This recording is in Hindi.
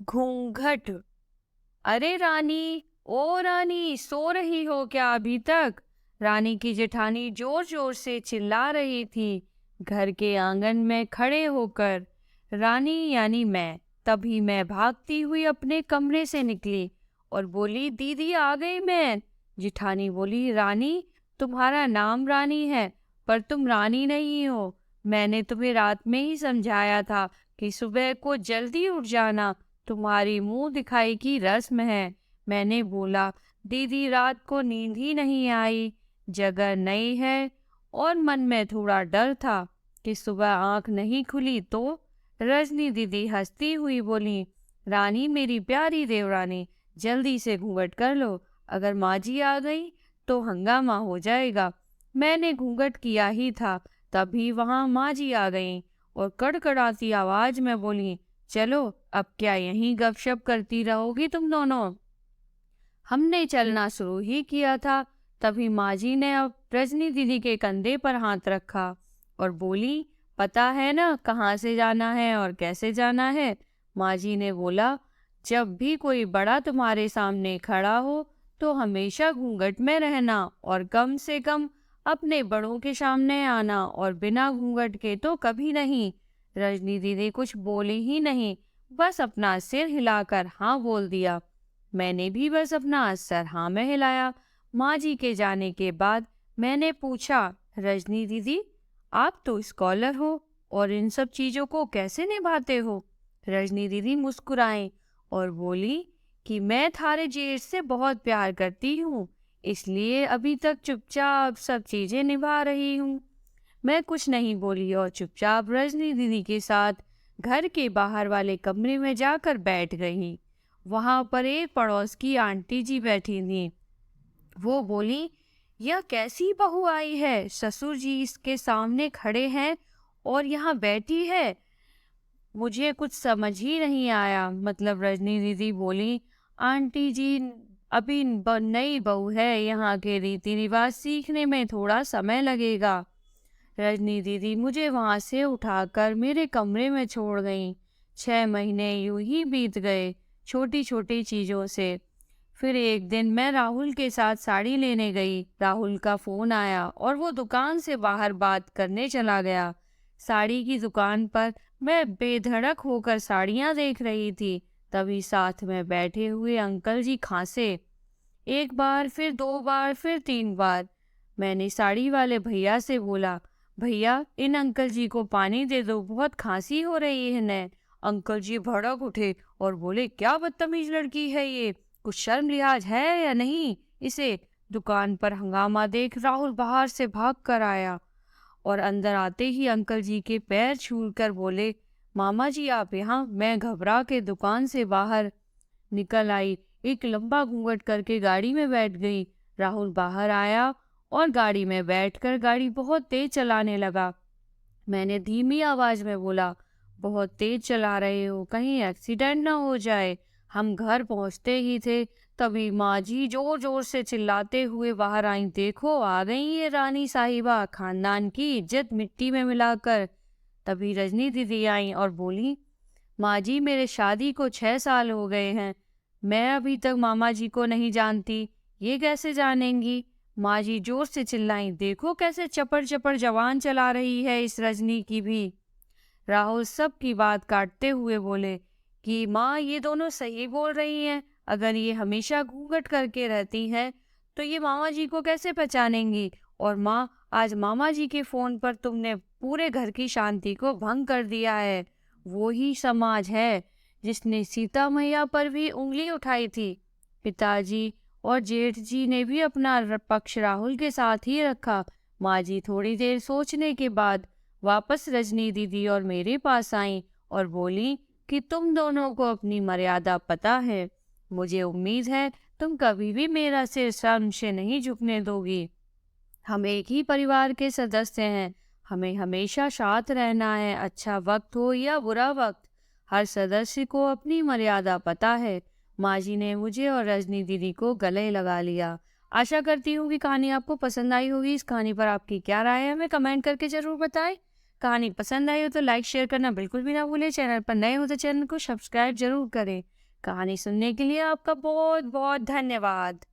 घूंघट। अरे रानी, ओ रानी, सो रही हो क्या अभी तक? रानी की जेठानी जोर जोर से चिल्ला रही थी घर के आंगन में खड़े होकर। रानी यानी मैं। तभी मैं भागती हुई अपने कमरे से निकली और बोली, दीदी आ गई मैं। जेठानी बोली, रानी, तुम्हारा नाम रानी है पर तुम रानी नहीं हो। मैंने तुम्हें रात में ही समझाया था कि सुबह को जल्दी उठ जाना, तुम्हारी मुंह दिखाई की रस्म है। मैंने बोला, दीदी रात को नींद ही नहीं आई, जगह नई है और मन में थोड़ा डर था कि सुबह आंख नहीं खुली तो। रजनी दीदी हंसती हुई बोली, रानी मेरी प्यारी देवरानी, जल्दी से घूंघट कर लो, अगर माँ जी आ गई तो हंगामा हो जाएगा। मैंने घूंघट किया ही था, तभी वहां माँ जी आ गईं और कड़कड़ाती आवाज में बोली, चलो अब क्या यहीं गपशप करती रहोगी तुम दोनों? हमने चलना शुरू ही किया था, तभी माँ जी ने अब रजनी दीदी के कंधे पर हाथ रखा और बोली, पता है ना कहाँ से जाना है और कैसे जाना है? माँ जी ने बोला, जब भी कोई बड़ा तुम्हारे सामने खड़ा हो तो हमेशा घूंघट में रहना और कम से कम अपने बड़ों के सामने आना, और बिना घूंघट के तो कभी नहीं। रजनी दीदी कुछ बोली ही नहीं, बस अपना सिर हिलाकर हाँ बोल दिया। मैंने भी बस अपना सर हाँ में हिलाया। माँ जी के जाने के बाद मैंने पूछा, रजनी दीदी, आप तो स्कॉलर हो और इन सब चीजों को कैसे निभाते हो? रजनी दीदी मुस्कुराई और बोली कि मैं थारे जेठ से बहुत प्यार करती हूँ, इसलिए अभी तक चुपचाप सब चीजें निभा रही हूँ। मैं कुछ नहीं बोली और चुपचाप रजनी दीदी के साथ घर के बाहर वाले कमरे में जाकर बैठ गई। वहां पर एक पड़ोस की आंटी जी बैठी थी। वो बोली, यह कैसी बहू आई है, ससुर जी इसके सामने खड़े हैं और यहाँ बैठी है। मुझे कुछ समझ ही नहीं आया। मतलब रजनी दीदी बोली, आंटी जी अभी नई बहू है, यहाँ के रीति रिवाज सीखने में थोड़ा समय लगेगा। रजनी दीदी मुझे वहां से उठाकर मेरे कमरे में छोड़ गईं। 6 महीने यूं ही बीत गए, छोटी छोटी चीजों से। फिर एक दिन मैं राहुल के साथ साड़ी लेने गई। राहुल का फोन आया और वो दुकान से बाहर बात करने चला गया। साड़ी की दुकान पर मैं बेधड़क होकर साड़ियां देख रही थी, तभी साथ में बैठे हुए अंकल जी खांसे। एक बार, फिर 2 बार, फिर 3 बार। मैंने साड़ी वाले भैया से बोला, भैया इन अंकल जी को पानी दे दो, बहुत खांसी हो रही है इन्हें। अंकल जी भड़क उठे और बोले, क्या बदतमीज लड़की है ये, कुछ शर्म लिहाज है या नहीं इसे? दुकान पर हंगामा देख राहुल बाहर से भाग कर आया और अंदर आते ही अंकल जी के पैर छूकर बोले, मामा जी आप यहाँ? मैं घबरा के दुकान से बाहर निकल आई, एक लंबा घूंघट करके गाड़ी में बैठ गई। राहुल बाहर आया और गाड़ी में बैठकर गाड़ी बहुत तेज चलाने लगा। मैंने धीमी आवाज में बोला, बहुत तेज चला रहे हो, कहीं एक्सीडेंट ना हो जाए। हम घर पहुंचते ही थे, तभी माँ जी जोर जोर से चिल्लाते हुए बाहर आई, देखो आ गई ये रानी साहिबा, खानदान की इज्जत मिट्टी में मिलाकर। तभी रजनी दीदी आई और बोली, माँ जी मेरे शादी को 6 साल हो गए हैं, मैं अभी तक मामा जी को नहीं जानती, ये कैसे जानेंगी? माँ जी जोर से चिल्लाई, देखो कैसे चपड़ चपड़ जवान चला रही है इस रजनी की भी। राहुल सब की बात काटते हुए बोले कि माँ ये दोनों सही बोल रही हैं, अगर ये हमेशा घूंघट करके रहती हैं तो ये मामा जी को कैसे पहचानेंगी? और माँ, आज मामा जी के फोन पर तुमने पूरे घर की शांति को भंग कर दिया है। वो ही समाज है जिसने सीता मैया पर भी उंगली उठाई थी। पिताजी और जेठ जी ने भी अपना पक्ष राहुल के साथ ही रखा। माँ जी थोड़ी देर सोचने के बाद वापस रजनी दीदी और मेरे पास आई और बोली कि तुम दोनों को अपनी मर्यादा पता है। मुझे उम्मीद है तुम कभी भी मेरा सिर शर्म से नहीं झुकने दोगी। हम एक ही परिवार के सदस्य हैं, हमें हमेशा साथ रहना है, अच्छा वक्त हो या बुरा वक्त। हर सदस्य को अपनी मर्यादा पता है। माँ जी ने मुझे और रजनी दीदी को गले लगा लिया। आशा करती हूँ कि कहानी आपको पसंद आई होगी। इस कहानी पर आपकी क्या राय है हमें कमेंट करके जरूर बताएं। कहानी पसंद आई हो तो लाइक शेयर करना बिल्कुल भी ना भूलें। चैनल पर नए हो तो चैनल को सब्सक्राइब जरूर करें। कहानी सुनने के लिए आपका बहुत बहुत धन्यवाद।